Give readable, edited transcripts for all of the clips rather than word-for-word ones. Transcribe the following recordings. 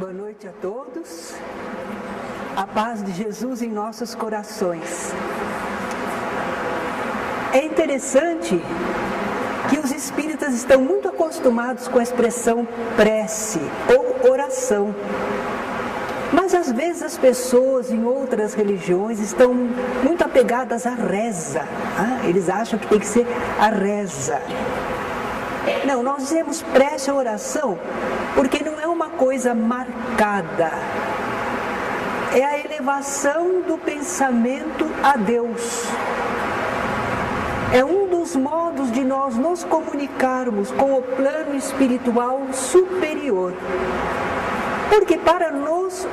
Boa noite a todos. A paz de Jesus em nossos corações. É interessante que os espíritas estão muito acostumados com a expressão prece ou oração. Mas às vezes as pessoas em outras religiões estão muito apegadas à reza. Eles acham que tem que ser a reza. Não, nós dizemos prece ou oração porque não é uma coisa marcada. É a elevação do pensamento a Deus. É um dos modos de nós nos comunicarmos com o plano espiritual superior. Porque para nos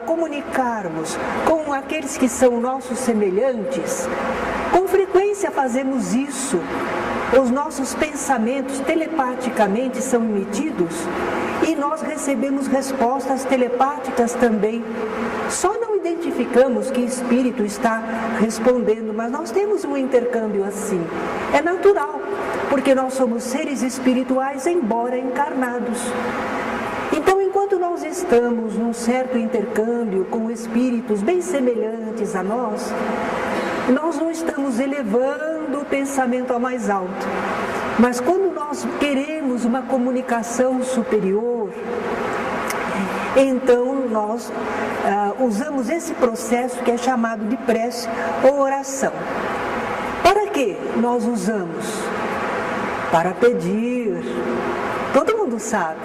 comunicarmos com aqueles que são nossos semelhantes, com frequência fazemos isso. Os nossos pensamentos telepaticamente são emitidos e nós recebemos respostas telepáticas também. Só não identificamos que espírito está respondendo, mas nós temos um intercâmbio assim. É natural, porque nós somos seres espirituais, embora encarnados. Então, enquanto nós estamos num certo intercâmbio com espíritos bem semelhantes a nós não estamos elevando o pensamento ao mais alto. Mas quando nós queremos uma comunicação superior, então nós usamos esse processo que é chamado de prece ou oração. Para que nós usamos? Para pedir. Todo mundo sabe.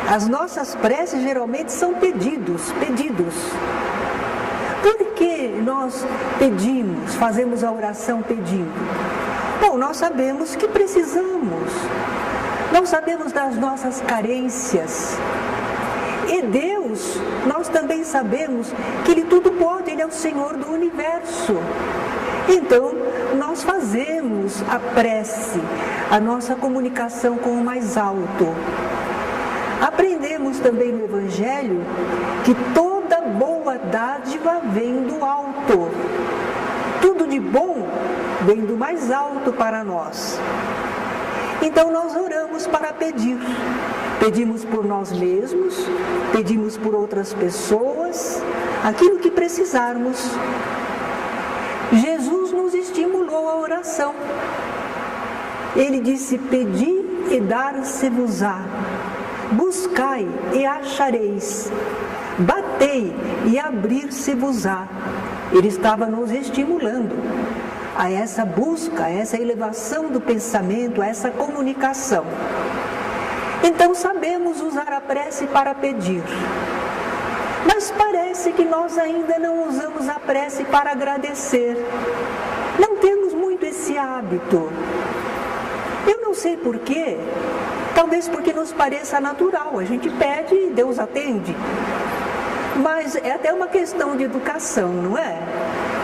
As nossas preces geralmente são pedidos. Por que nós pedimos, fazemos a oração pedindo? Bom, nós sabemos que precisamos. Nós sabemos das nossas carências. E Deus, nós também sabemos que Ele tudo pode, Ele é o Senhor do universo. Então, nós fazemos a prece, a nossa comunicação com o mais alto. Aprendemos também no Evangelho que toda boa dádiva vem do alto. Tudo de bom vem do mais alto para nós. Então nós oramos para pedir. Pedimos por nós mesmos, pedimos por outras pessoas, aquilo que precisarmos. Jesus nos estimulou a oração. Ele disse: pedi e dar-se-vos-á. Buscai e achareis, batei e abrir-se-vos-á. Ele estava nos estimulando a essa busca, a essa elevação do pensamento, a essa comunicação. Então sabemos usar a prece para pedir. Mas parece que nós ainda não usamos a prece para agradecer. Não temos muito esse hábito. Eu não sei porquê. Talvez porque nos pareça natural, a gente pede e Deus atende. Mas é até uma questão de educação, não é?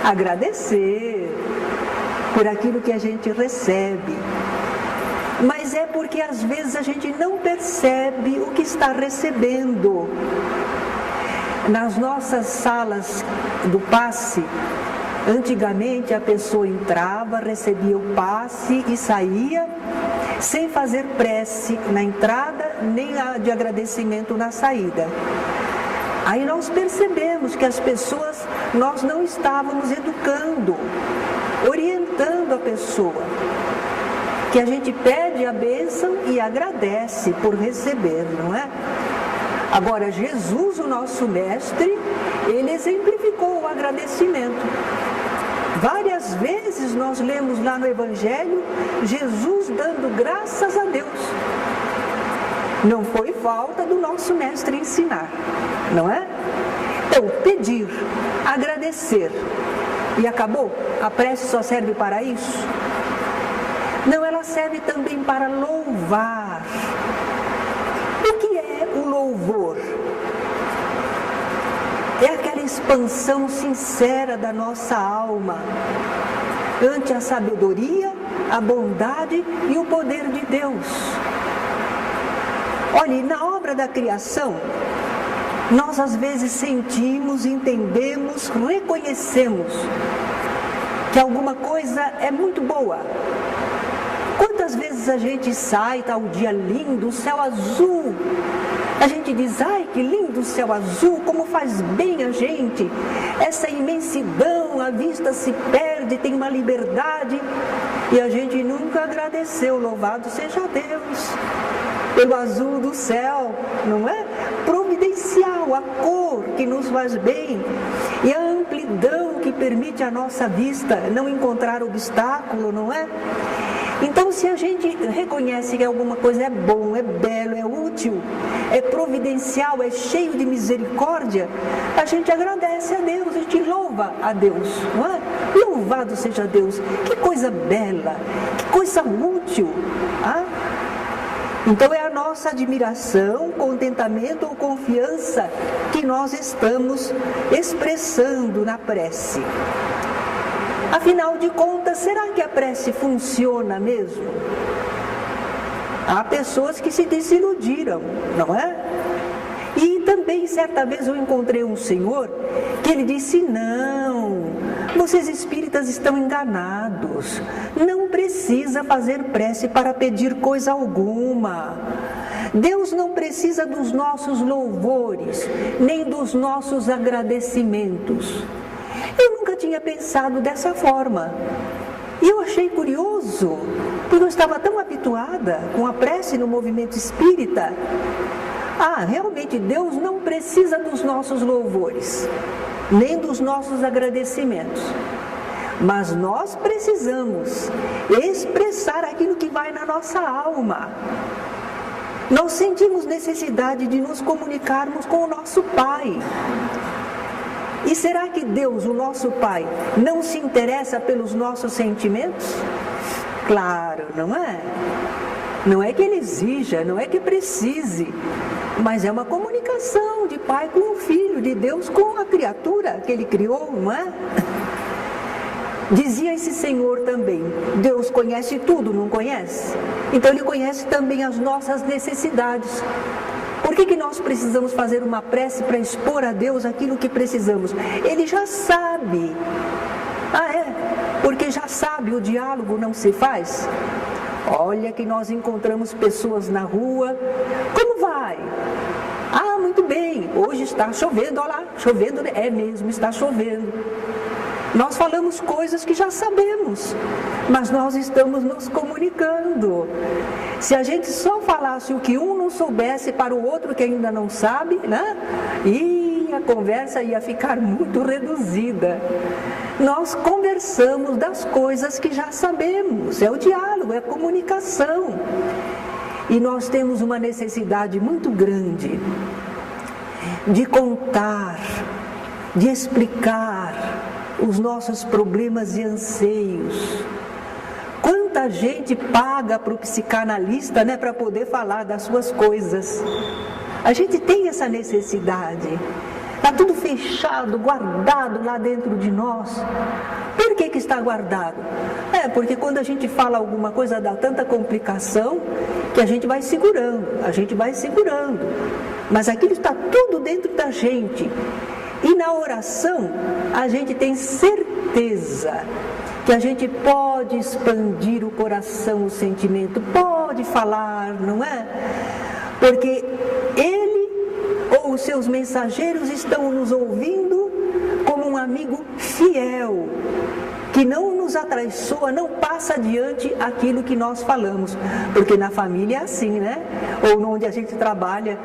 Agradecer por aquilo que a gente recebe. Mas é porque às vezes a gente não percebe o que está recebendo. Nas nossas salas do passe, antigamente a pessoa entrava, recebia o passe e saía, sem fazer prece na entrada, nem de agradecimento na saída. Aí nós percebemos que as pessoas, nós não estávamos educando, orientando a pessoa. Que a gente pede a bênção e agradece por receber, não é? Agora, Jesus, o nosso mestre, ele exemplificou o agradecimento. Várias vezes nós lemos lá no Evangelho, Jesus dando graças a Deus. Não foi falta do nosso mestre ensinar, não é? Então, pedir, agradecer. E acabou? A prece só serve para isso? Não, ela serve também para louvar. O que é o louvor? É aquela expansão sincera da nossa alma ante a sabedoria, a bondade e o poder de Deus. Olhe, na obra da criação, nós às vezes sentimos, entendemos, reconhecemos que alguma coisa é muito boa. Quantas vezes a gente sai, está um dia lindo, o céu azul, A gente diz, ai, que lindo o céu azul, como faz bem a gente. Essa imensidão, a vista se perde, tem uma liberdade. E a gente nunca agradeceu, louvado seja Deus, pelo azul do céu, não é? Providencial, a cor que nos faz bem. E a amplidão que permite a nossa vista não encontrar obstáculo, não é? Então, se a gente reconhece que alguma coisa é bom, é belo, é útil, é providencial, é cheio de misericórdia, a gente agradece a Deus, a gente louva a Deus, não é? Louvado seja Deus, que coisa bela, que coisa útil, ah? Então é a nossa admiração, contentamento ou confiança que nós estamos expressando na prece. Afinal de contas, será que a prece funciona mesmo? Há pessoas que se desiludiram, não é? E também, certa vez, eu encontrei um senhor que ele disse, não, vocês espíritas estão enganados, não precisa fazer prece para pedir coisa alguma. Deus não precisa dos nossos louvores, nem dos nossos agradecimentos. Eu nunca tinha pensado dessa forma. E eu achei curioso, porque eu estava tão habituada com a prece no movimento espírita. Realmente Deus não precisa dos nossos louvores, nem dos nossos agradecimentos. Mas nós precisamos expressar aquilo que vai na nossa alma. Nós sentimos necessidade de nos comunicarmos com o nosso Pai. E será que Deus, o nosso Pai, não se interessa pelos nossos sentimentos? Claro, não é? Não é que Ele exija, não é que precise, mas é uma comunicação de pai com o filho, de Deus com a criatura que Ele criou, não é? Dizia esse Senhor também, Deus conhece tudo, não conhece? Então Ele conhece também as nossas necessidades. Por que nós precisamos fazer uma prece para expor a Deus aquilo que precisamos? Ele já sabe. Porque já sabe, o diálogo não se faz. Olha que nós encontramos pessoas na rua. Como vai? Muito bem, hoje está chovendo, olha lá, chovendo, é mesmo, está chovendo. Nós falamos coisas que já sabemos, mas nós estamos nos comunicando. Se a gente só falasse o que um não soubesse para o outro que ainda não sabe, né? E a conversa ia ficar muito reduzida. Nós conversamos das coisas que já sabemos, é o diálogo, é a comunicação. E nós temos uma necessidade muito grande de contar, de explicar os nossos problemas e anseios. Quanta gente paga para o psicanalista, né, para poder falar das suas coisas. A gente tem essa necessidade. Está tudo fechado, guardado lá dentro de nós. Por que está guardado? Porque quando a gente fala alguma coisa dá tanta complicação que a gente vai segurando, Mas aquilo está tudo dentro da gente. E na oração, a gente tem certeza que a gente pode expandir o coração, o sentimento, pode falar, não é? Porque Ele ou os seus mensageiros estão nos ouvindo como um amigo fiel, que não nos atraiçoa, não passa adiante aquilo que nós falamos. Porque na família é assim, né? Ou onde a gente trabalha,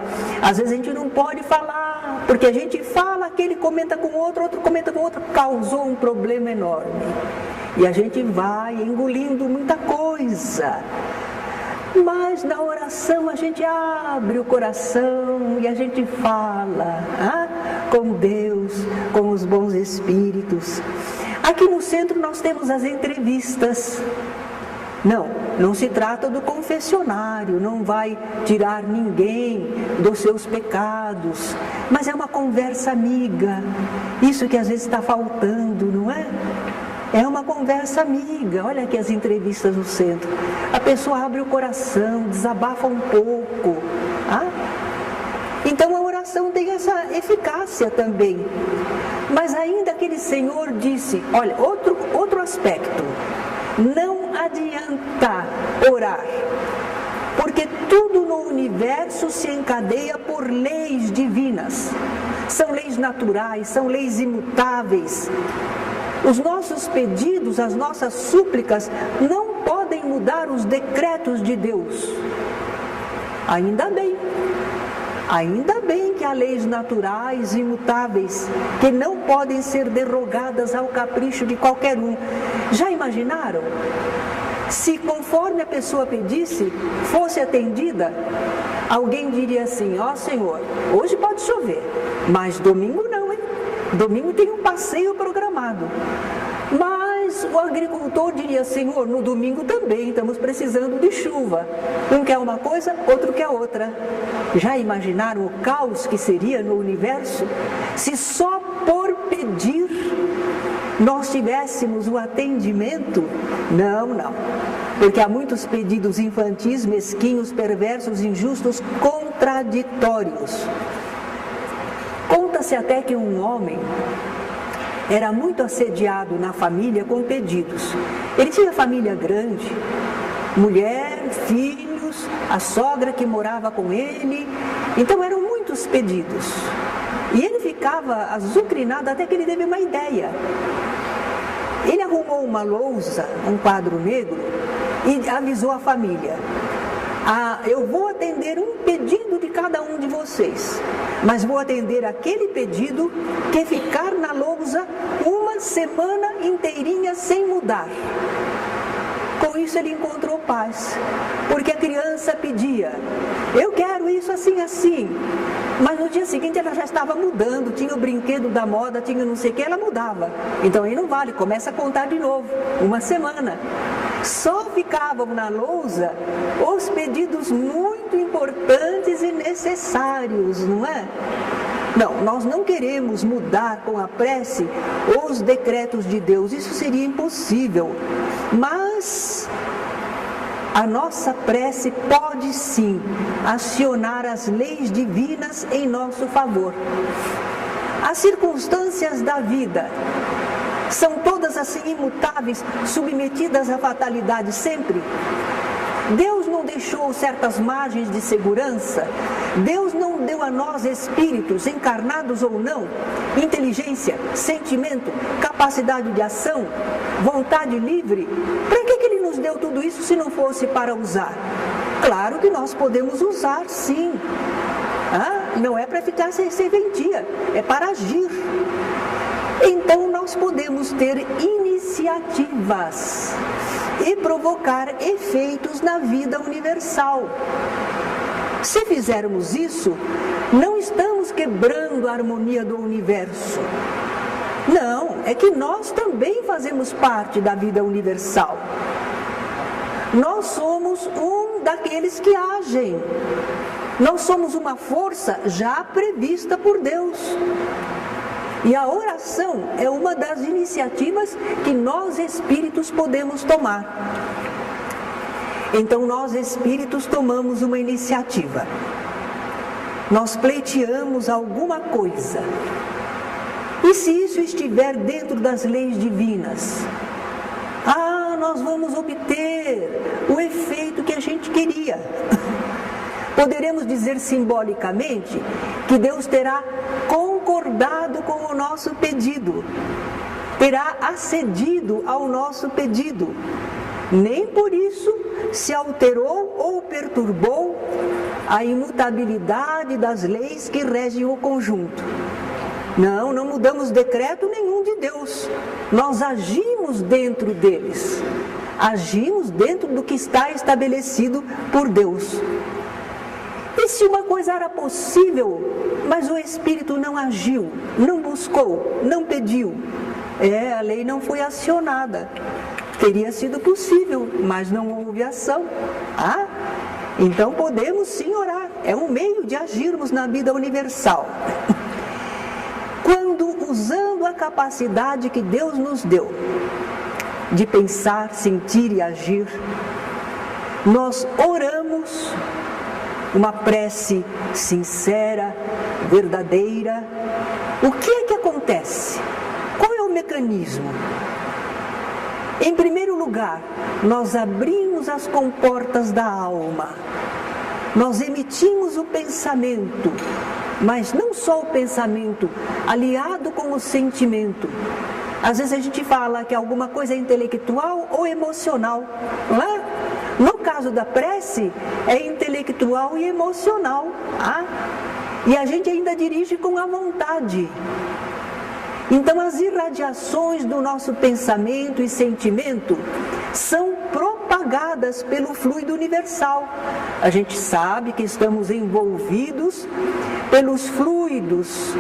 às vezes a gente não pode falar, porque a gente fala, aquele comenta com o outro, outro comenta com o outro, causou um problema enorme. E a gente vai engolindo muita coisa. Mas na oração a gente abre o coração e a gente fala com Deus, com os bons espíritos. Aqui no centro nós temos as entrevistas. Não se trata do confessionário, não vai tirar ninguém dos seus pecados, mas é uma conversa amiga. Isso que às vezes está faltando, não é? É uma conversa amiga. Olha aqui as entrevistas no centro. A pessoa abre o coração, desabafa um pouco. Então a oração tem essa eficácia também. Mas ainda aquele Senhor disse, olha, outro aspecto. Não adianta orar, porque tudo no universo se encadeia por leis divinas. São leis naturais, são leis imutáveis. Os nossos pedidos, as nossas súplicas não podem mudar os decretos de Deus. Ainda bem que há leis naturais imutáveis que não podem ser derrogadas ao capricho de qualquer um. Já imaginaram? Se conforme a pessoa pedisse, fosse atendida, alguém diria assim: ó Senhor, hoje pode chover, mas domingo não, hein? Domingo tem um passeio programado. Mas o agricultor diria: Senhor, no domingo também estamos precisando de chuva. Um quer uma coisa, outro quer outra. Já imaginaram o caos que seria no universo se só por pedir nós tivéssemos o atendimento? Não. Porque há muitos pedidos infantis, mesquinhos, perversos, injustos, contraditórios. Conta-se até que um homem era muito assediado na família com pedidos. Ele tinha família grande, mulher, filhos, a sogra que morava com ele. Então eram muitos pedidos. E ele ficava azucrinado até que ele teve uma ideia. Ele arrumou uma lousa, um quadro negro, e avisou a família: eu vou atender um pedido de cada um de vocês, mas vou atender aquele pedido que ficar na lousa uma semana inteirinha sem mudar. Com isso ele encontrou paz, porque a criança pedia: eu quero isso assim, assim. Mas no dia seguinte ela já estava mudando, tinha o brinquedo da moda, tinha não sei o que, ela mudava. Então aí não vale, começa a contar de novo, uma semana. Só ficavam na lousa os pedidos muito importantes e necessários, não é? Não, nós não queremos mudar com a prece os decretos de Deus, isso seria impossível. Mas a nossa prece pode sim acionar as leis divinas em nosso favor. As circunstâncias da vida são todas assim imutáveis, submetidas à fatalidade sempre. Deus não deixou certas margens de segurança. Deus não deu a nós espíritos, encarnados ou não, inteligência, sentimento, capacidade de ação, vontade livre. Para que Ele nos deu tudo isso se não fosse para usar? Claro que nós podemos usar, sim. Não é para ficar sem serventia, é para agir. Então nós podemos ter iniciativas e provocar efeitos na vida universal. Se fizermos isso, não estamos quebrando a harmonia do universo. Não, é que nós também fazemos parte da vida universal. Nós somos um daqueles que agem. Nós somos uma força já prevista por Deus. E a oração é uma das iniciativas que nós espíritos podemos tomar. Então nós espíritos tomamos uma iniciativa. Nós pleiteamos alguma coisa. E se isso estiver dentro das leis divinas, nós vamos obter o efeito que a gente queria. Poderemos dizer simbolicamente que Deus terá concordado com o nosso pedido, terá acedido ao nosso pedido. Nem por isso se alterou ou perturbou a imutabilidade das leis que regem o conjunto. Não mudamos decreto nenhum de Deus. Nós agimos dentro deles. Agimos dentro do que está estabelecido por Deus. E se uma coisa era possível, mas o Espírito não agiu, não buscou, não pediu, a lei não foi acionada. Teria sido possível, mas não houve ação. Então podemos sim orar. É um meio de agirmos na vida universal. Quando, usando a capacidade que Deus nos deu de pensar, sentir e agir, nós oramos uma prece sincera, verdadeira, o que é que acontece? Qual é o mecanismo? Em primeiro lugar, nós abrimos as comportas da alma. nós emitimos o pensamento, mas não só o pensamento, aliado com o sentimento. Às vezes a gente fala que alguma coisa é intelectual ou emocional, não é? No caso da prece, é intelectual e emocional, tá? E a gente ainda dirige com a vontade. Então as irradiações do nosso pensamento e sentimento são propagadas pelo fluido universal. A gente sabe que estamos envolvidos pelos fluidos,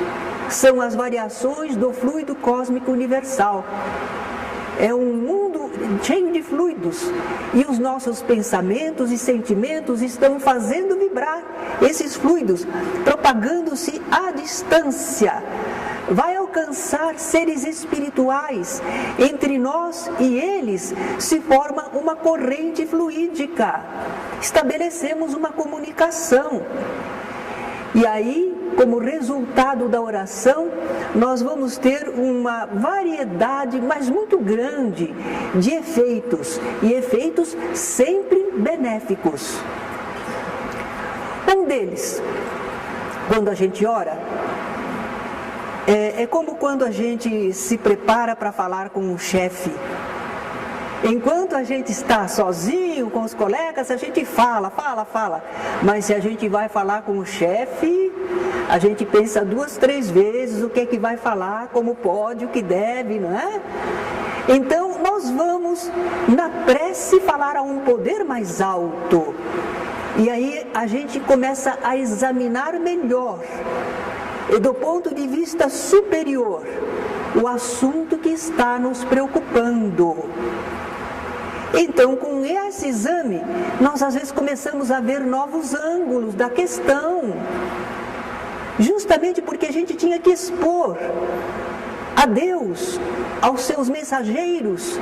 são as variações do fluido cósmico universal. É um mundo cheio de fluidos e os nossos pensamentos e sentimentos estão fazendo vibrar esses fluidos, propagando-se à distância. Vai alcançar seres espirituais. Entre nós e eles se forma uma corrente fluídica. Estabelecemos uma comunicação. E aí, como resultado da oração, nós vamos ter uma variedade, mas muito grande, de efeitos. E efeitos sempre benéficos. Um deles, quando a gente ora, é como quando a gente se prepara para falar com um chefe. Enquanto a gente está sozinho com os colegas, a gente fala. Mas se a gente vai falar com o chefe, a gente pensa 2, 3 vezes o que é que vai falar, como pode, o que deve, não é? Então, nós vamos, na prece, falar a um poder mais alto. E aí a gente começa a examinar melhor, e do ponto de vista superior, o assunto que está nos preocupando. Então, com esse exame, nós às vezes começamos a ver novos ângulos da questão, justamente porque a gente tinha que expor a Deus, aos seus mensageiros.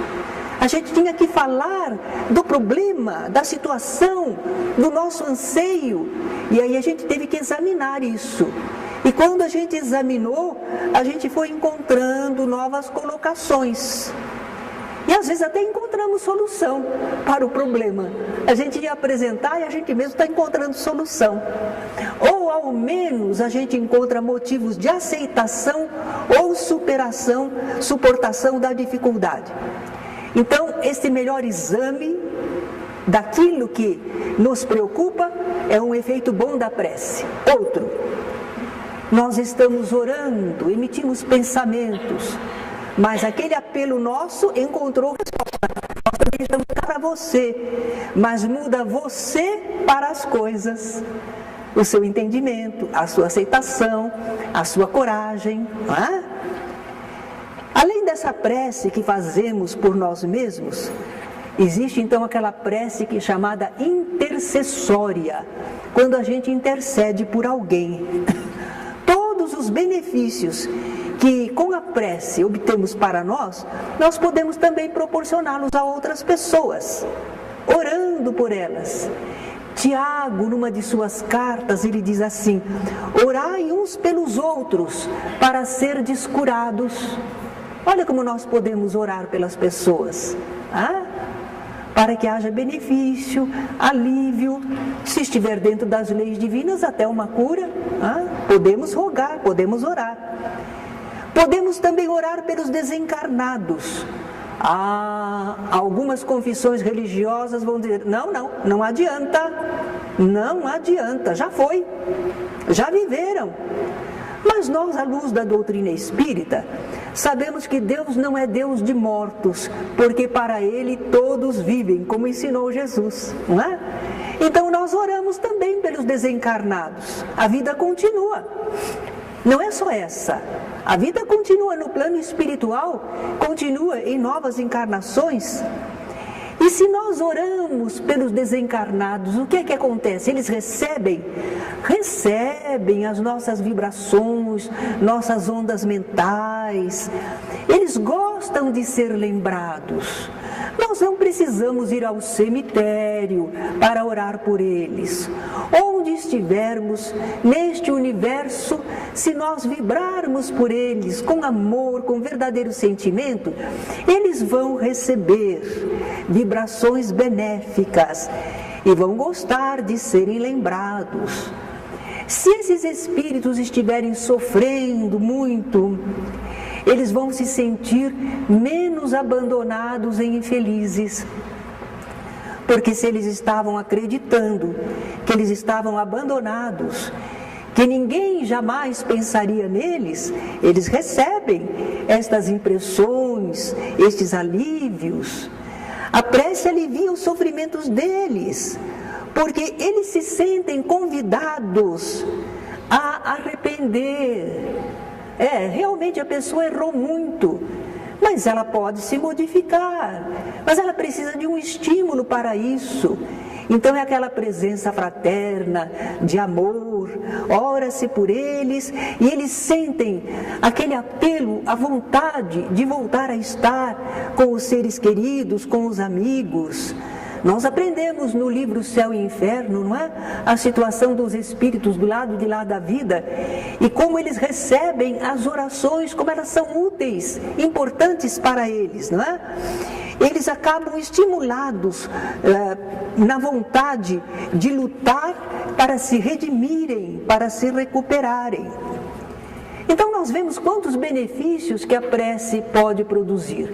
A gente tinha que falar do problema, da situação, do nosso anseio, e aí a gente teve que examinar isso. E quando a gente examinou, a gente foi encontrando novas colocações. E às vezes até encontramos solução para o problema. A gente ia apresentar e a gente mesmo está encontrando solução. Ou ao menos a gente encontra motivos de aceitação ou suportação da dificuldade. Então, esse melhor exame daquilo que nos preocupa é um efeito bom da prece. Outro, nós estamos orando, emitimos pensamentos, mas aquele apelo nosso encontrou resposta. Nós também estamos para você, mas muda você para as coisas. O seu entendimento, a sua aceitação, a sua coragem. Não é? Além dessa prece que fazemos por nós mesmos, existe então aquela prece que é chamada intercessória, quando a gente intercede por alguém. Todos os benefícios que com a prece obtemos para nós, nós podemos também proporcioná-los a outras pessoas, orando por elas. Tiago, numa de suas cartas, ele diz assim: orai uns pelos outros para serdes curados. Olha como nós podemos orar pelas pessoas, para que haja benefício, alívio, se estiver dentro das leis divinas, até uma cura. Podemos rogar, podemos orar. Podemos também orar pelos desencarnados. Algumas confissões religiosas vão dizer: não adianta, já foi, já viveram. Mas nós, à luz da doutrina espírita, sabemos que Deus não é Deus de mortos, porque para Ele todos vivem, como ensinou Jesus, não é? Então nós oramos também pelos desencarnados. A vida continua. Não é só essa. A vida continua no plano espiritual, continua em novas encarnações. E se nós oramos pelos desencarnados, o que é que acontece? Eles recebem as nossas vibrações, nossas ondas mentais. Eles gostam de ser lembrados. Nós não precisamos ir ao cemitério para orar por eles. Onde estivermos neste universo, se nós vibrarmos por eles com amor, com verdadeiro sentimento, eles vão receber vibrações benéficas. e vão gostar de serem lembrados. Se esses espíritos estiverem sofrendo muito, eles vão se sentir menos abandonados e infelizes. Porque se eles estavam acreditando que eles estavam abandonados, que ninguém jamais pensaria neles, eles recebem estas impressões, estes alívios. A prece alivia os sofrimentos deles, porque eles se sentem convidados a arrepender. Realmente a pessoa errou muito, mas ela pode se modificar, mas ela precisa de um estímulo para isso. Então é aquela presença fraterna, de amor, ora-se por eles e eles sentem aquele apelo, a vontade de voltar a estar com os seres queridos, com os amigos. Nós aprendemos no livro Céu e Inferno, não é? A situação dos espíritos do lado de lá da vida e como eles recebem as orações, como elas são úteis, importantes para eles, não é? Eles acabam estimulados na vontade de lutar para se redimirem, para se recuperarem. Então nós vemos quantos benefícios que a prece pode produzir.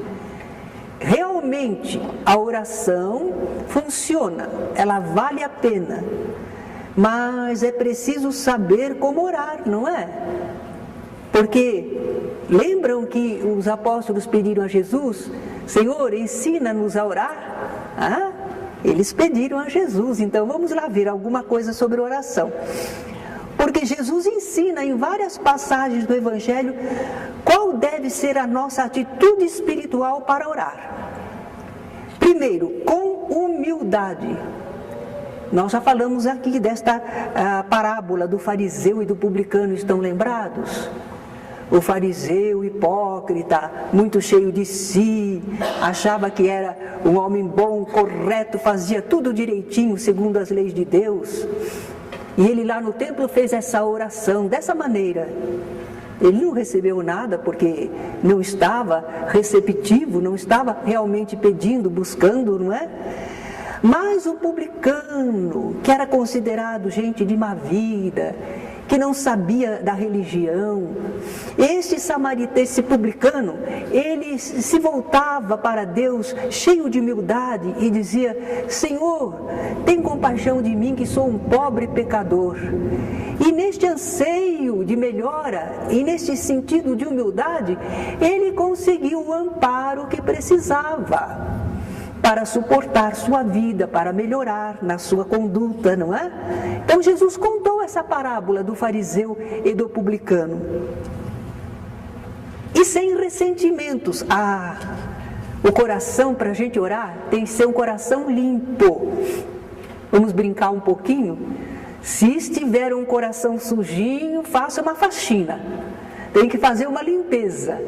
Realmente a oração funciona, ela vale a pena, mas é preciso saber como orar, não é? Porque lembram que os apóstolos pediram a Jesus: Senhor, ensina-nos a orar? Eles pediram a Jesus, então vamos lá ver alguma coisa sobre oração. Porque Jesus ensina em várias passagens do Evangelho qual deve ser a nossa atitude espiritual para orar. Primeiro, com humildade. Nós já falamos aqui desta parábola do fariseu e do publicano, estão lembrados? O fariseu hipócrita, muito cheio de si, achava que era um homem bom, correto, fazia tudo direitinho, segundo as leis de Deus. E ele lá no templo fez essa oração dessa maneira. Ele não recebeu nada porque não estava receptivo, não estava realmente pedindo, buscando, não é? Mas o publicano, que era considerado gente de má vida, que não sabia da religião, esse publicano, ele se voltava para Deus cheio de humildade e dizia: Senhor, tem compaixão de mim que sou um pobre pecador. E neste anseio de melhora e neste sentido de humildade, ele conseguiu o amparo que precisava para suportar sua vida, para melhorar na sua conduta, não é? Então Jesus contou essa parábola do fariseu e do publicano. E sem ressentimentos. O coração para a gente orar tem que ser um coração limpo. Vamos brincar um pouquinho? Se estiver um coração sujinho, faça uma faxina. Tem que fazer uma limpeza.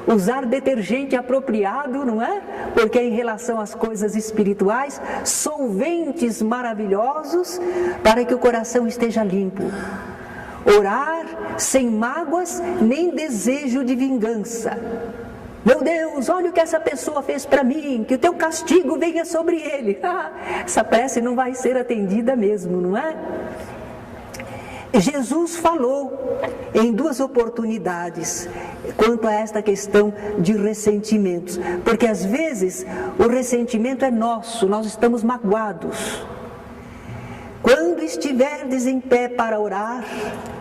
Usar detergente apropriado, não é? Porque em relação às coisas espirituais, solventes maravilhosos para que o coração esteja limpo. Orar sem mágoas nem desejo de vingança. Meu Deus, olha o que essa pessoa fez para mim, que o teu castigo venha sobre ele. Essa prece não vai ser atendida mesmo, não é? Jesus falou em 2 oportunidades quanto a esta questão de ressentimentos, porque às vezes o ressentimento é nosso, nós estamos magoados. Quando estiverdes em pé para orar,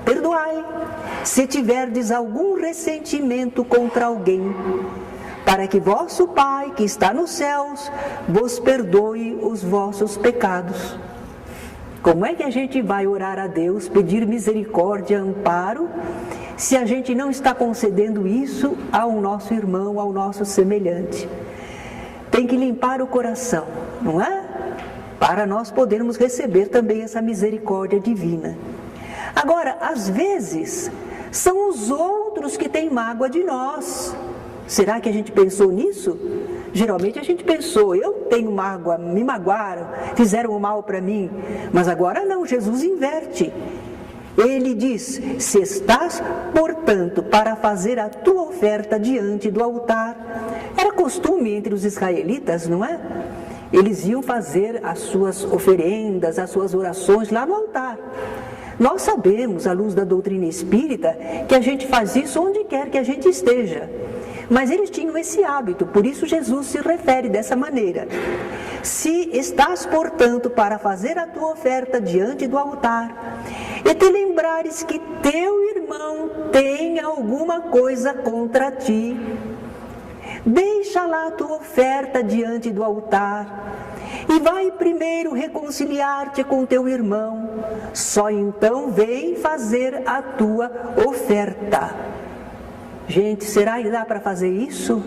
perdoai, se tiverdes algum ressentimento contra alguém, para que vosso Pai, que está nos céus, vos perdoe os vossos pecados. Como é que a gente vai orar a Deus, pedir misericórdia, amparo, se a gente não está concedendo isso ao nosso irmão, ao nosso semelhante? Tem que limpar o coração, não é? Para nós podermos receber também essa misericórdia divina. Agora, às vezes, são os outros que têm mágoa de nós. Será que a gente pensou nisso? Geralmente a gente pensou: eu tenho mágoa, me magoaram, fizeram mal para mim. Mas agora não, Jesus inverte. Ele diz: se estás, portanto, para fazer a tua oferta diante do altar. Era costume entre os israelitas, não é? eles iam fazer as suas oferendas, as suas orações lá no altar. Nós sabemos, à luz da doutrina espírita, que a gente faz isso onde quer que a gente esteja. Mas eles tinham esse hábito, por isso Jesus se refere dessa maneira. Se estás, portanto, para fazer a tua oferta diante do altar, e te lembrares que teu irmão tem alguma coisa contra ti, deixa lá a tua oferta diante do altar, e vai primeiro reconciliar-te com teu irmão, só então vem fazer a tua oferta. Gente, será que dá para fazer isso?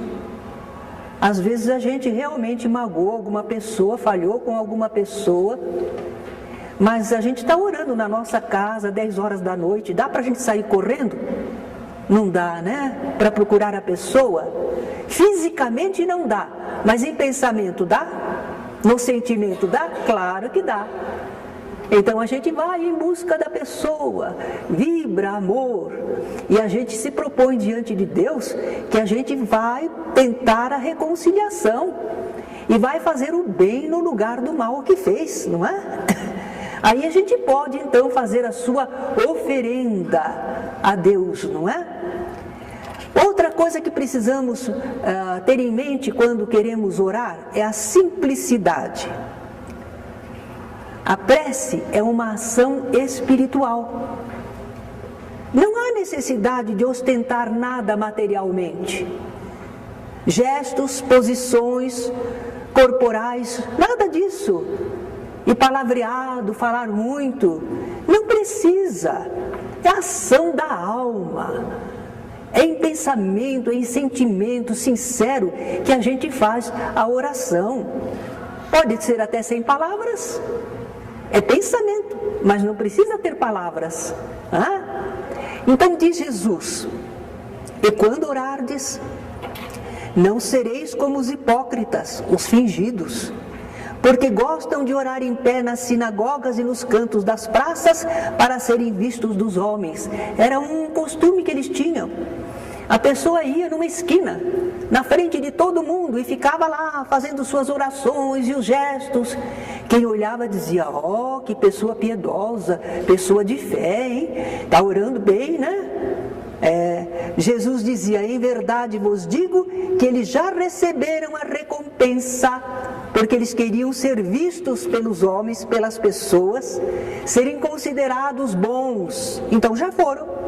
Às vezes a gente realmente magoou alguma pessoa, falhou com alguma pessoa, mas a gente está orando na nossa casa, 10 horas da noite, dá para a gente sair correndo? Não dá, né? Para procurar a pessoa? Fisicamente não dá, mas em pensamento dá? No sentimento dá? Claro que dá. Então a gente vai em busca da pessoa, vibra amor, e a gente se propõe diante de Deus que a gente vai tentar a reconciliação e vai fazer o bem no lugar do mal que fez, não é? Aí a gente pode então fazer a sua oferenda a Deus, não é? Outra coisa que precisamos ter em mente quando queremos orar é a simplicidade. A prece é uma ação espiritual. Não há necessidade de ostentar nada materialmente. Gestos, posições corporais, nada disso. E palavreado, falar muito, não precisa. É ação da alma. É em pensamento, é em sentimento sincero que a gente faz a oração. Pode ser até sem palavras. É pensamento, mas não precisa ter palavras. Então diz Jesus: e quando orardes, não sereis como os hipócritas, os fingidos, porque gostam de orar em pé nas sinagogas e nos cantos das praças para serem vistos dos homens. Era um costume que eles tinham. A pessoa ia numa esquina, na frente de todo mundo, e ficava lá fazendo suas orações e os gestos. Quem olhava dizia: ó, que pessoa piedosa, pessoa de fé, hein? Está orando bem, né? Jesus dizia: em verdade vos digo que eles já receberam a recompensa, porque eles queriam ser vistos pelos homens, pelas pessoas, serem considerados bons. Então já foram.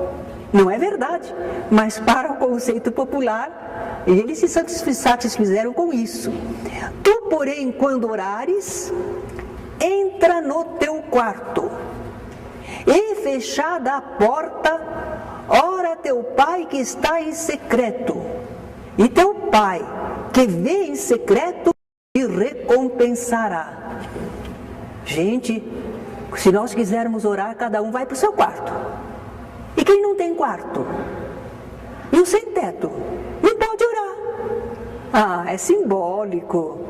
Não é verdade, mas para o conceito popular, eles se satisfizeram com isso. Tu, porém, quando orares, entra no teu quarto, e fechada a porta, ora teu pai que está em secreto, e teu pai que vê em secreto te recompensará. Gente, se nós quisermos orar, cada um vai para o seu quarto. E quem não tem quarto? E o sem teto? Não pode orar. É simbólico.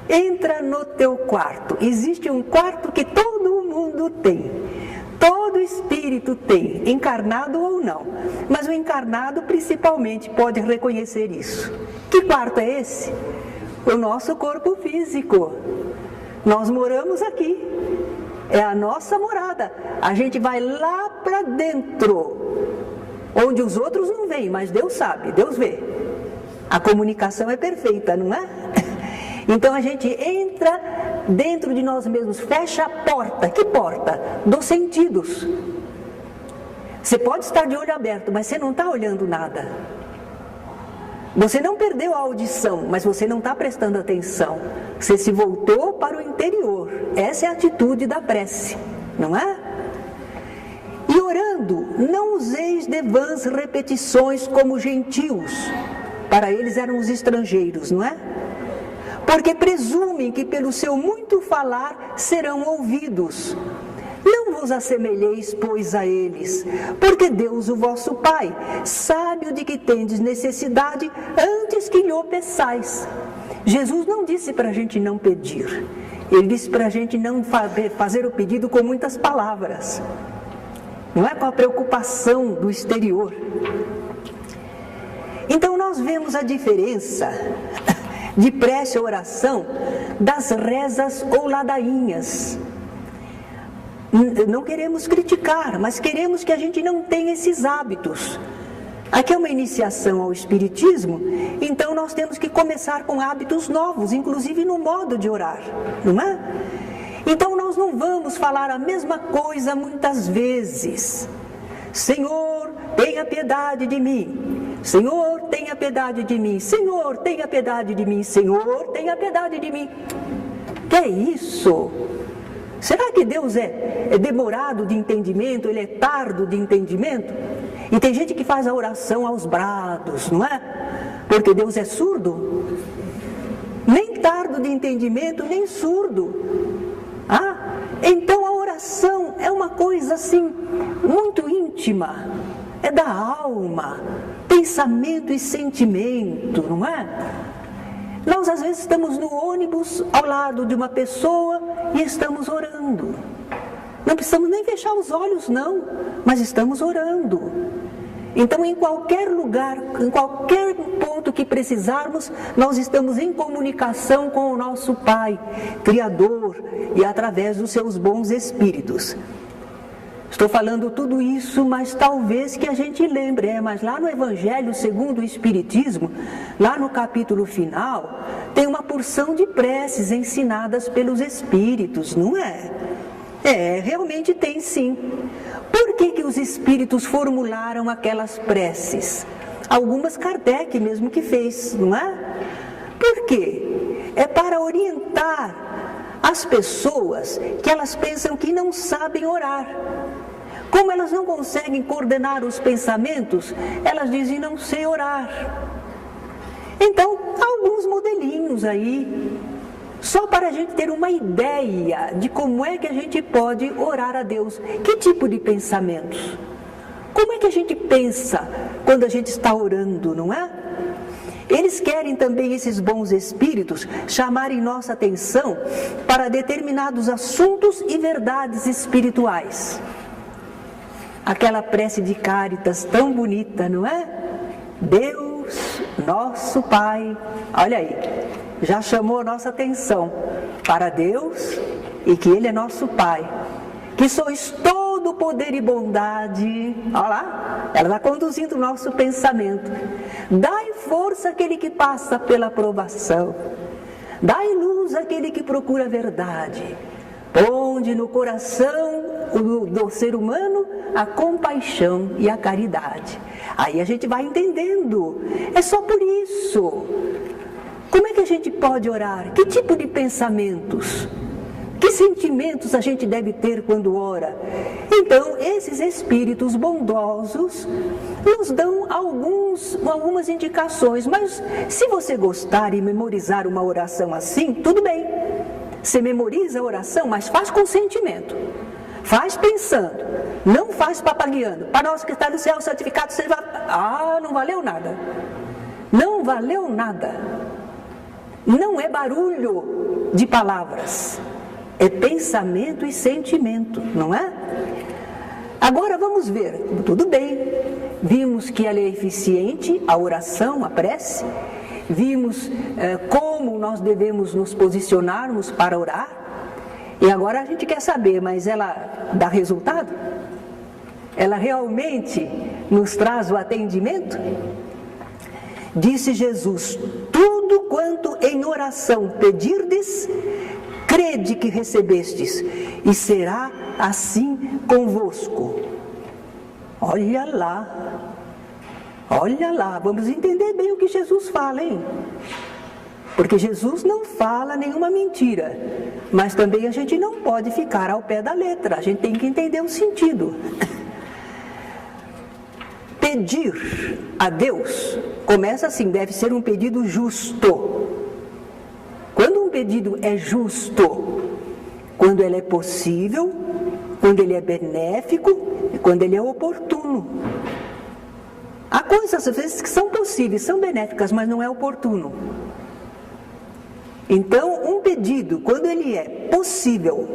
Entra no teu quarto. Existe um quarto que todo mundo tem. Todo espírito tem, encarnado ou não. Mas o encarnado principalmente pode reconhecer isso. Que quarto é esse? O nosso corpo físico. Nós moramos aqui. É a nossa morada. A gente vai lá para dentro, onde os outros não veem, mas Deus sabe, Deus vê. A comunicação é perfeita, não é? Então a gente entra dentro de nós mesmos, fecha a porta. Que porta? Dos sentidos. Você pode estar de olho aberto, mas você não está olhando nada. Você não perdeu a audição, mas você não está prestando atenção. Você se voltou para o interior. Essa é a atitude da prece, não é? E orando, não useis de vãs repetições como gentios. Para eles eram os estrangeiros, não é? Porque presumem que pelo seu muito falar serão ouvidos. Não vos assemelheis, pois, a eles, porque Deus, o vosso Pai, sabe o de que tendes necessidade antes que lhe peçais. Jesus não disse para a gente não pedir. Ele disse para a gente não fazer o pedido com muitas palavras. Não é com a preocupação do exterior. Então nós vemos a diferença de prece ou oração, das rezas ou ladainhas. Não queremos criticar, mas queremos que a gente não tenha esses hábitos. Aqui é uma iniciação ao Espiritismo, então nós temos que começar com hábitos novos, inclusive no modo de orar, não é? Então nós não vamos falar a mesma coisa muitas vezes. Senhor, tenha piedade de mim. Senhor, tenha piedade de mim. Senhor, tenha piedade de mim. Senhor, tenha piedade de mim. Que é isso? Será que Deus é demorado de entendimento? Ele é tardo de entendimento? E tem gente que faz a oração aos brados, não é? Porque Deus é surdo? Nem tardo de entendimento, nem surdo. Então a oração é uma coisa assim, muito íntima. É da alma, pensamento e sentimento, não é? Nós às vezes estamos no ônibus ao lado de uma pessoa e estamos orando. Não precisamos nem fechar os olhos não, mas estamos orando. Então em qualquer lugar, em qualquer ponto que precisarmos, nós estamos em comunicação com o nosso Pai, Criador, e através dos seus bons espíritos. Estou falando tudo isso, mas talvez que a gente lembre, mas lá no Evangelho segundo o Espiritismo, lá no capítulo final, tem uma porção de preces ensinadas pelos Espíritos, não é? Realmente tem sim. Por que os Espíritos formularam aquelas preces? Algumas Kardec mesmo que fez, não é? Por quê? É para orientar as pessoas que elas pensam que não sabem orar. Como elas não conseguem coordenar os pensamentos, elas dizem não sei orar. Então, há alguns modelinhos aí, só para a gente ter uma ideia de como é que a gente pode orar a Deus. Que tipo de pensamentos? Como é que a gente pensa quando a gente está orando, não é? Eles querem também, esses bons espíritos, chamarem nossa atenção para determinados assuntos e verdades espirituais. Aquela prece de Cáritas tão bonita, não é? Deus, nosso Pai, olha aí, já chamou a nossa atenção para Deus e que Ele é nosso Pai, que sois todo poder e bondade, olha lá, ela está conduzindo o nosso pensamento. Dai força àquele que passa pela provação, dai luz àquele que procura a verdade, ponde no coração do ser humano a compaixão e a caridade. Aí a gente vai entendendo, é só por isso. Como é que a gente pode orar? Que tipo de pensamentos? Que sentimentos a gente deve ter quando ora? Então, esses espíritos bondosos nos dão algumas indicações, mas se você gostar e memorizar uma oração assim, tudo bem. Você memoriza a oração, mas faz com sentimento. Faz pensando, não faz papagueando. Para nós que está no céu, santificado seja... não valeu nada. Não valeu nada. Não é barulho de palavras. É pensamento e sentimento, não é? Agora vamos ver, tudo bem. Vimos que ela é eficiente, a oração, a prece. Vimos como nós devemos nos posicionarmos para orar. E agora a gente quer saber, mas ela dá resultado? Ela realmente nos traz o atendimento? Disse Jesus, tudo quanto em oração pedirdes, crede que recebestes, e será assim convosco. Olha lá, vamos entender bem o que Jesus fala, hein? Porque Jesus não fala nenhuma mentira, mas também a gente não pode ficar ao pé da letra, a gente tem que entender o sentido. Pedir a Deus, começa assim, deve ser um pedido justo. Quando um pedido é justo, quando ele é possível, quando ele é benéfico e quando ele é oportuno. Há coisas às vezes que são possíveis, são benéficas, mas não é oportuno. Então, um pedido, quando ele é possível,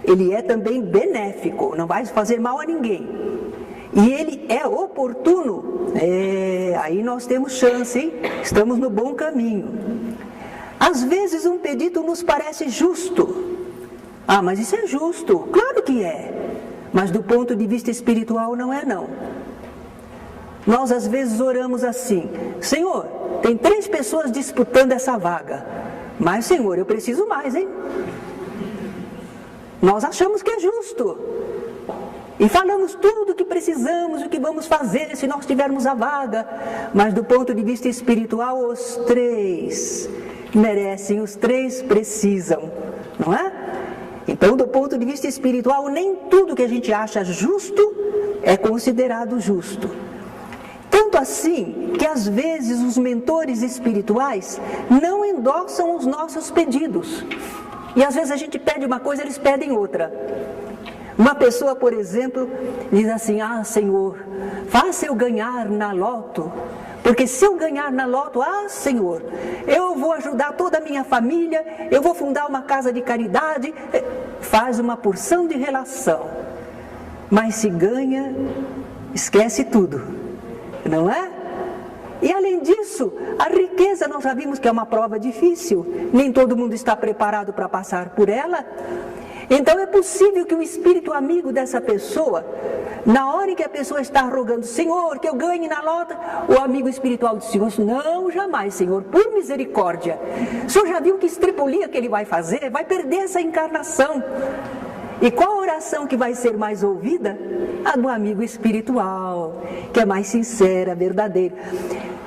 ele é também benéfico, não vai fazer mal a ninguém. E ele é oportuno, aí nós temos chance, hein? Estamos no bom caminho. Às vezes um pedido nos parece justo. Ah, mas isso é justo. Claro que é. Mas do ponto de vista espiritual não é não. Nós às vezes oramos assim: Senhor, tem 3 pessoas disputando essa vaga. Mas Senhor, eu preciso mais, hein? Nós achamos que é justo. E falamos tudo o que precisamos, o que vamos fazer se nós tivermos a vaga. Mas do ponto de vista espiritual, os 3 merecem, os 3 precisam, não é? Então, do ponto de vista espiritual, nem tudo que a gente acha justo é considerado justo. Tanto assim que às vezes os mentores espirituais não endossam os nossos pedidos. E às vezes a gente pede uma coisa, eles pedem outra. Uma pessoa, por exemplo, diz assim: ah, Senhor, faça eu ganhar na loto, porque se eu ganhar na loto, ah, Senhor, eu vou ajudar toda a minha família, eu vou fundar uma casa de caridade. Faz uma porção de relação, mas se ganha, esquece tudo, não é? E além disso, a riqueza nós já vimos que é uma prova difícil, nem todo mundo está preparado para passar por ela. Então é possível que o espírito amigo dessa pessoa, na hora em que a pessoa está rogando: Senhor, que eu ganhe na lota, o amigo espiritual diz: Senhor, não, jamais, Senhor, por misericórdia. O Senhor já viu que estripulia que ele vai fazer? Vai perder essa encarnação. E qual a oração que vai ser mais ouvida? A do amigo espiritual, que é mais sincera, verdadeira.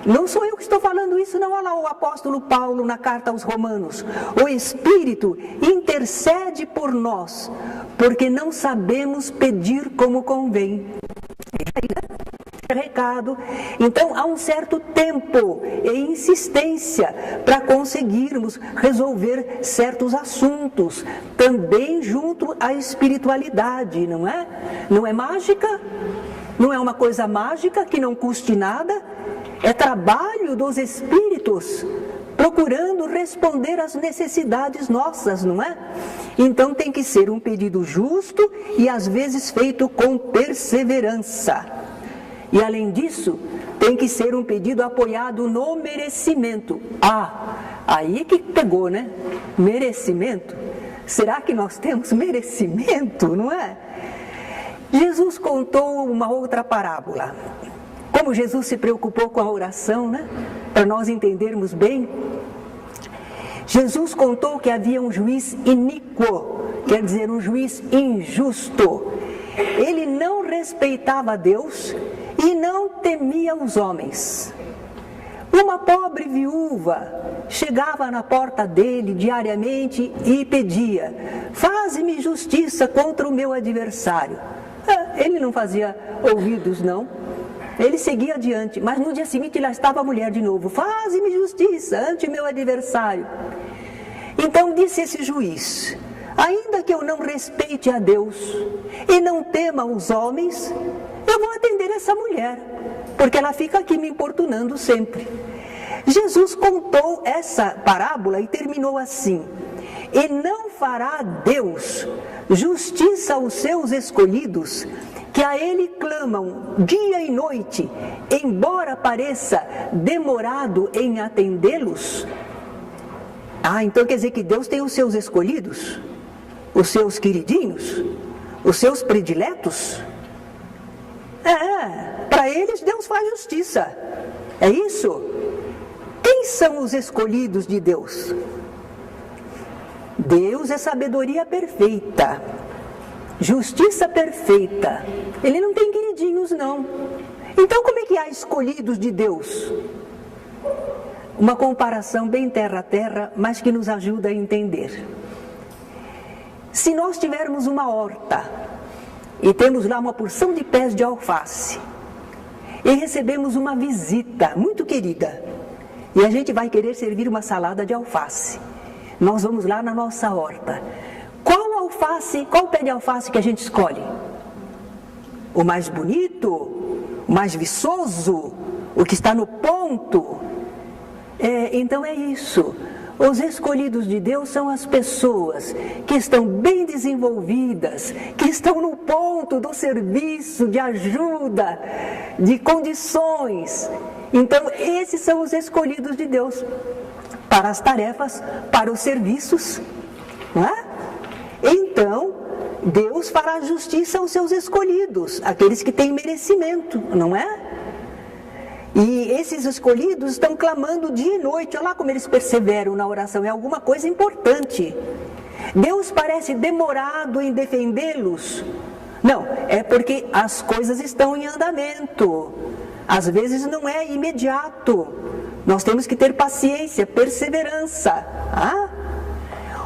Não sou eu que estou falando isso, não. Olha lá o apóstolo Paulo na carta aos Romanos: o Espírito intercede por nós, porque não sabemos pedir como convém. Recado. Então há um certo tempo e insistência para conseguirmos resolver certos assuntos, também junto à espiritualidade, não é? Não é mágica, não é uma coisa mágica que não custe nada, é trabalho dos espíritos procurando responder às necessidades nossas, não é? Então tem que ser um pedido justo e às vezes feito com perseverança. E além disso, tem que ser um pedido apoiado no merecimento. Ah, aí que pegou, né? Merecimento. Será que nós temos merecimento, não é? Jesus contou uma outra parábola. Como Jesus se preocupou com a oração, né? Para nós entendermos bem. Jesus contou que havia um juiz iníquo, quer dizer, um juiz injusto. Ele não respeitava a Deus e não temia os homens. Uma pobre viúva chegava na porta dele diariamente e pedia: faze-me justiça contra o meu adversário. Ele não fazia ouvidos, não. Ele seguia adiante, mas no dia seguinte lá estava a mulher de novo: faze-me justiça ante o meu adversário. Então disse esse juiz: ainda que eu não respeite a Deus e não tema os homens, eu vou atender essa mulher, porque ela fica aqui me importunando sempre. Jesus contou essa parábola e terminou assim: e não fará Deus justiça aos seus escolhidos, que a Ele clamam dia e noite, embora pareça demorado em atendê-los? Ah, então quer dizer que Deus tem os seus escolhidos, os seus queridinhos, os seus prediletos? Para eles Deus faz justiça. É isso? Quem são os escolhidos de Deus? Deus é sabedoria perfeita, justiça perfeita. Ele não tem queridinhos, não. Então como é que há escolhidos de Deus? Uma comparação bem terra a terra, mas que nos ajuda a entender. Se nós tivermos uma horta e temos lá uma porção de pés de alface e recebemos uma visita muito querida e a gente vai querer servir uma salada de alface, nós vamos lá na nossa horta. Qual pé de alface que a gente escolhe? O mais bonito? O mais viçoso? O que está no ponto? Então é isso. Os escolhidos de Deus são as pessoas que estão bem desenvolvidas, que estão no ponto do serviço, de ajuda, de condições. Então, esses são os escolhidos de Deus para as tarefas, para os serviços, não é? Então, Deus fará justiça aos seus escolhidos, aqueles que têm merecimento, não é? E esses escolhidos estão clamando dia e noite. Olha lá como eles perseveram na oração, é alguma coisa importante. Deus parece demorado em defendê-los. Não, é porque as coisas estão em andamento. Às vezes não é imediato. Nós temos que ter paciência, perseverança.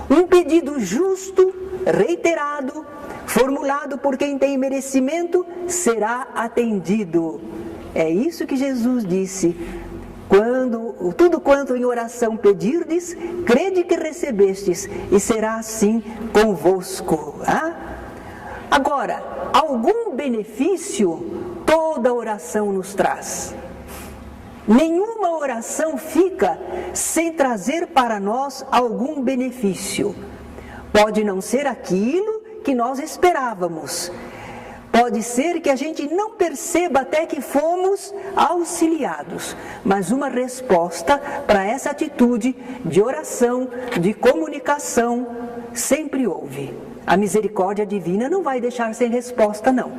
Um pedido justo, reiterado, formulado por quem tem merecimento, será atendido. É isso que Jesus disse. Tudo quanto em oração pedirdes, crede que recebestes, e será assim convosco. Agora, algum benefício toda oração nos traz. Nenhuma oração fica sem trazer para nós algum benefício. Pode não ser aquilo que nós esperávamos. Pode ser que a gente não perceba até que fomos auxiliados, mas uma resposta para essa atitude de oração, de comunicação, sempre houve. A misericórdia divina não vai deixar sem resposta, não.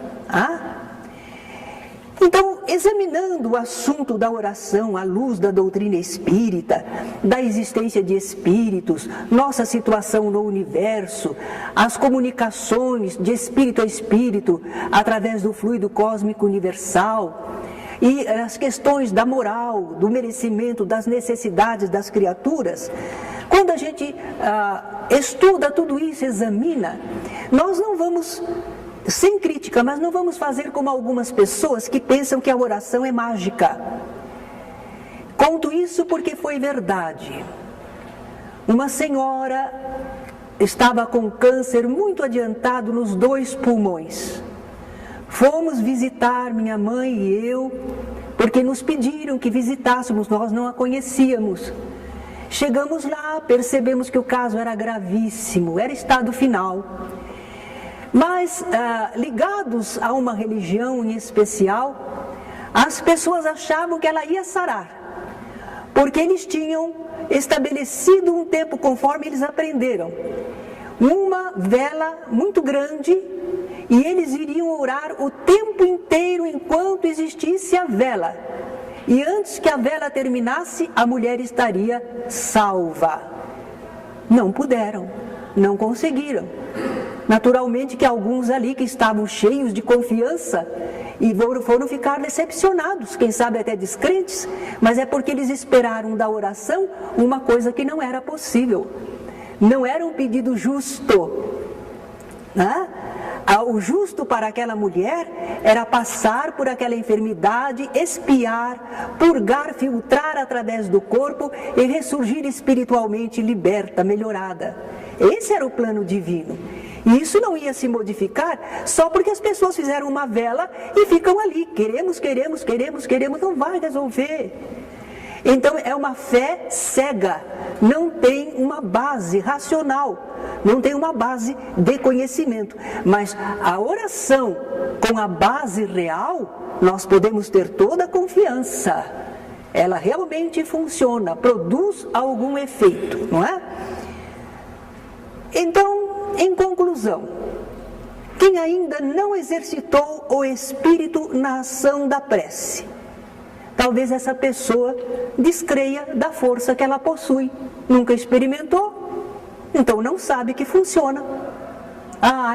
Então, examinando o assunto da oração à luz da doutrina espírita, da existência de espíritos, nossa situação no universo, as comunicações de espírito a espírito através do fluido cósmico universal, e as questões da moral, do merecimento, das necessidades das criaturas, quando a gente estuda tudo isso, examina, nós não vamos... Sem crítica, mas não vamos fazer como algumas pessoas que pensam que a oração é mágica. Conto isso porque foi verdade. Uma senhora estava com câncer muito adiantado nos 2 pulmões. Fomos visitar minha mãe e eu, porque nos pediram que visitássemos, nós não a conhecíamos. Chegamos lá, percebemos que o caso era gravíssimo, era estado final. Mas, ligados a uma religião em especial, as pessoas achavam que ela ia sarar, porque eles tinham estabelecido um tempo conforme eles aprenderam. Uma vela muito grande, e eles iriam orar o tempo inteiro enquanto existisse a vela. E antes que a vela terminasse, a mulher estaria salva. Não puderam, não conseguiram. Naturalmente que alguns ali que estavam cheios de confiança e foram ficar decepcionados, quem sabe até descrentes, mas é porque eles esperaram da oração uma coisa que não era possível. Não era um pedido justo. O justo para aquela mulher era passar por aquela enfermidade, expiar, purgar, filtrar através do corpo e ressurgir espiritualmente liberta, melhorada. Esse era o plano divino. E isso não ia se modificar só porque as pessoas fizeram uma vela e ficam ali. Queremos, não vai resolver. Então é uma fé cega, não tem uma base racional, não tem uma base de conhecimento. Mas a oração com a base real, nós podemos ter toda a confiança. Ela realmente funciona, produz algum efeito, não é? Então, em conclusão, quem ainda não exercitou o espírito na ação da prece, talvez essa pessoa descreia da força que ela possui, nunca experimentou, então não sabe que funciona.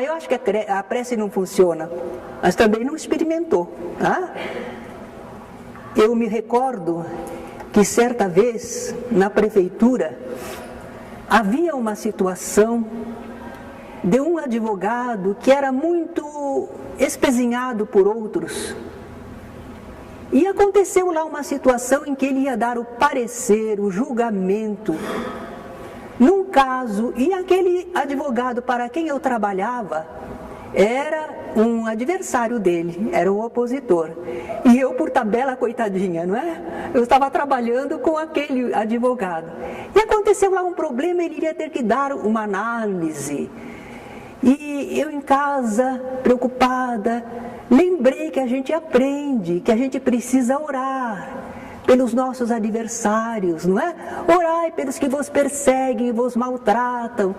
Eu acho que a prece não funciona, mas também não experimentou. Eu me recordo que certa vez, na prefeitura, havia uma situação de um advogado que era muito espezinhado por outros. E aconteceu lá uma situação em que ele ia dar o parecer, o julgamento, num caso, e aquele advogado para quem eu trabalhava era um adversário dele, era um opositor. E eu, por tabela, coitadinha, não é? Eu estava trabalhando com aquele advogado. E aconteceu lá um problema, ele iria ter que dar uma análise. E eu em casa, preocupada, lembrei que a gente aprende, que a gente precisa orar, pelos nossos adversários, não é? Orai pelos que vos perseguem e vos maltratam.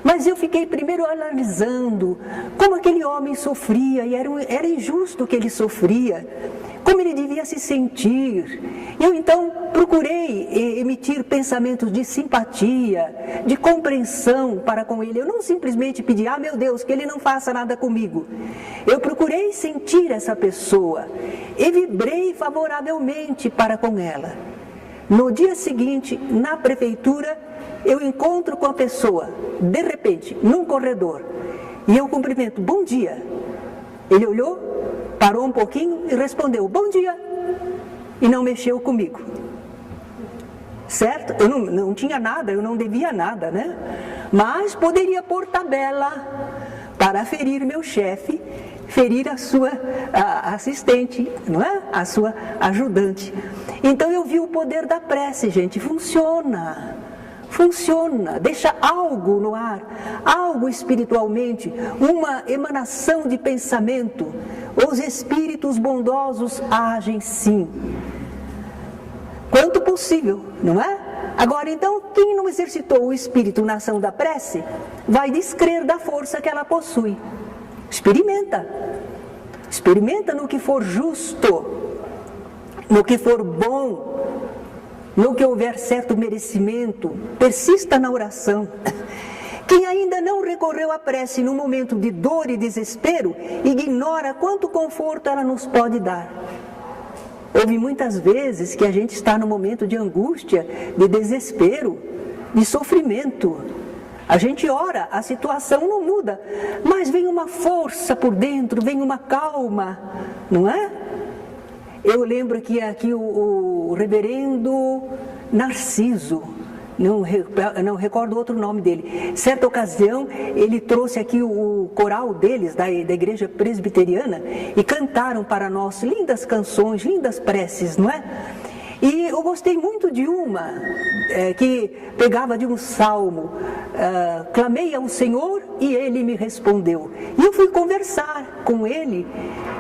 Mas eu fiquei primeiro analisando como aquele homem sofria, e era injusto o que ele sofria, como ele devia se sentir. Eu então procurei emitir pensamentos de simpatia, de compreensão para com ele. Eu não simplesmente pedi, meu Deus, que ele não faça nada comigo. Eu procurei sentir essa pessoa e vibrei favoravelmente para com ela. No dia seguinte, na prefeitura, eu encontro com a pessoa, de repente, num corredor, e eu cumprimento, bom dia. Ele olhou, parou um pouquinho e respondeu, bom dia, e não mexeu comigo. Certo? Eu não tinha nada, eu não devia nada, né? Mas poderia pôr tabela para ferir meu chefe, ferir a sua assistente, não é? A sua ajudante. Então eu vi o poder da prece, gente, funciona, deixa algo no ar, algo espiritualmente, uma emanação de pensamento. Os espíritos bondosos agem sim, quanto possível, não é? Agora então, quem não exercitou o espírito na ação da prece, vai descrer da força que ela possui. Experimenta no que for justo, no que for bom, no que houver certo merecimento, persista na oração. Quem ainda não recorreu à prece no momento de dor e desespero, ignora quanto conforto ela nos pode dar. Houve muitas vezes que a gente está no momento de angústia, de desespero, de sofrimento. A gente ora, a situação não muda, mas vem uma força por dentro, vem uma calma, não é? Eu lembro que aqui o reverendo Narciso, não recordo outro nome dele, certa ocasião ele trouxe aqui o coral deles, da igreja presbiteriana, e cantaram para nós lindas canções, lindas preces, não é? E eu gostei muito de uma que pegava de um salmo, clamei ao Senhor e Ele me respondeu. E eu fui conversar com ele,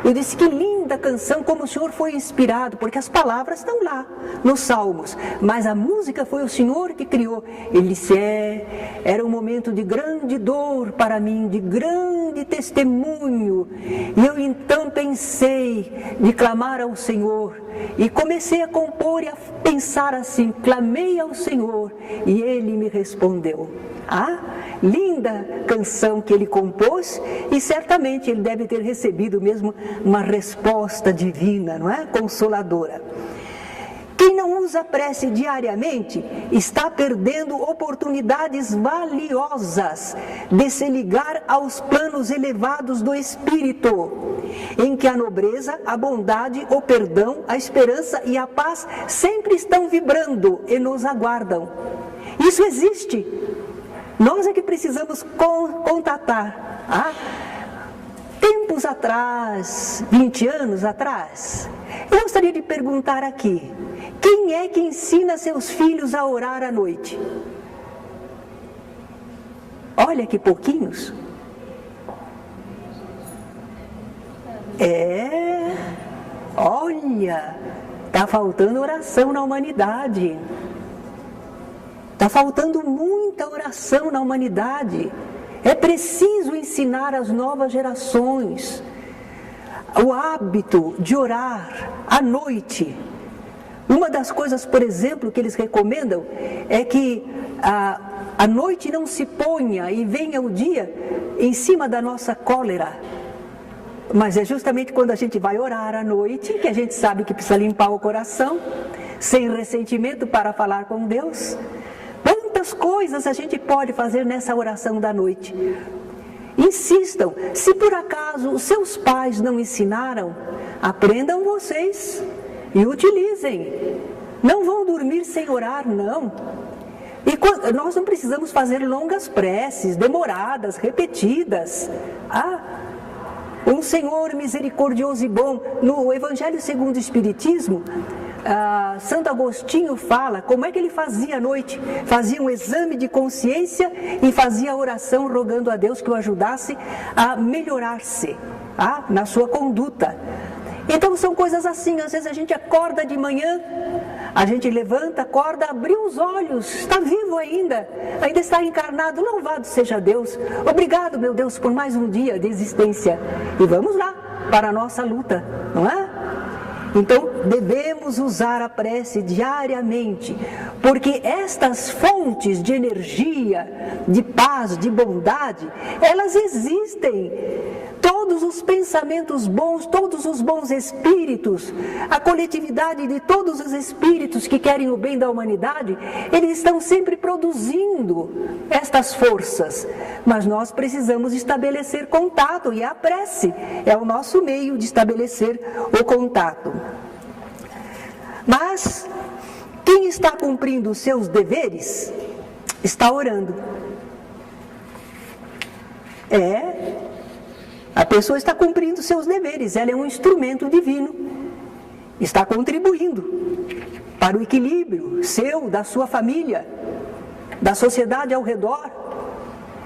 eu disse que linda canção, como o Senhor foi inspirado, porque as palavras estão lá nos salmos, mas a música foi o Senhor que criou. Ele disse, era um momento de grande dor para mim, de grande testemunho, e eu então pensei de clamar ao Senhor, e comecei a compor e a pensar assim, clamei ao Senhor e Ele me respondeu. Linda canção que ele compôs, e certamente ele deve ter recebido mesmo uma resposta divina, não é? Consoladora. Quem não usa a prece diariamente está perdendo oportunidades valiosas de se ligar aos planos elevados do Espírito, em que a nobreza, a bondade, o perdão, a esperança e a paz sempre estão vibrando e nos aguardam. Isso existe. Nós é que precisamos contatar. Tempos atrás, 20 anos atrás, eu gostaria de perguntar aqui, quem é que ensina seus filhos a orar à noite? Olha que pouquinhos. Olha, está faltando oração na humanidade. Está faltando muita oração na humanidade. É preciso ensinar às novas gerações o hábito de orar à noite. Uma das coisas, por exemplo, que eles recomendam é que a noite não se ponha e venha o dia em cima da nossa cólera. Mas é justamente quando a gente vai orar à noite que a gente sabe que precisa limpar o coração, sem ressentimento, para falar com Deus. Quantas coisas a gente pode fazer nessa oração da noite? Insistam. Se por acaso os seus pais não ensinaram, aprendam vocês e utilizem. Não vão dormir sem orar, não. E nós não precisamos fazer longas preces, demoradas, repetidas. Um Senhor misericordioso e bom. No Evangelho segundo o Espiritismo, Santo Agostinho fala como é que ele fazia à noite. Fazia um exame de consciência e fazia a oração rogando a Deus que o ajudasse a melhorar-se na sua conduta. Então são coisas assim, às vezes a gente acorda de manhã, A gente levanta, acorda, abriu os olhos, está vivo ainda está encarnado, louvado seja Deus. Obrigado, meu Deus, por mais um dia de existência. E vamos lá, para a nossa luta, não é? Então, devemos usar a prece diariamente, porque estas fontes de energia, de paz, de bondade, elas existem. Todos os pensamentos bons, todos os bons espíritos, a coletividade de todos os espíritos que querem o bem da humanidade, eles estão sempre produzindo estas forças. Mas nós precisamos estabelecer contato, e a prece é o nosso meio de estabelecer o contato. Mas quem está cumprindo os seus deveres está orando. A pessoa está cumprindo seus deveres, ela é um instrumento divino, está contribuindo para o equilíbrio seu, da sua família, da sociedade ao redor.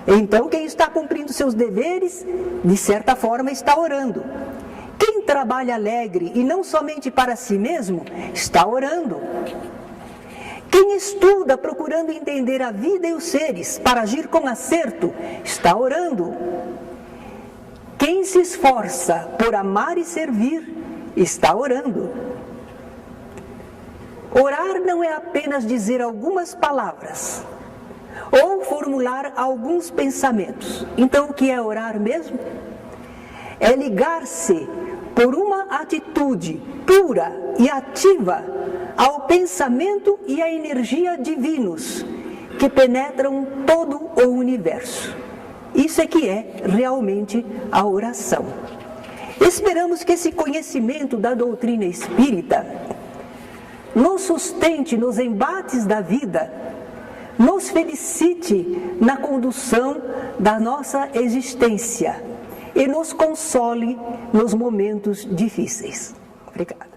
Então, quem está cumprindo seus deveres, de certa forma, está orando. Quem trabalha alegre e não somente para si mesmo, está orando. Quem estuda procurando entender a vida e os seres para agir com acerto, está orando. Quem se esforça por amar e servir, está orando. Orar não é apenas dizer algumas palavras ou formular alguns pensamentos. Então, o que é orar mesmo? É ligar-se por uma atitude pura e ativa ao pensamento e à energia divinos que penetram todo o universo. Isso é que é realmente a oração. Esperamos que esse conhecimento da doutrina espírita nos sustente nos embates da vida, nos felicite na condução da nossa existência e nos console nos momentos difíceis. Obrigada.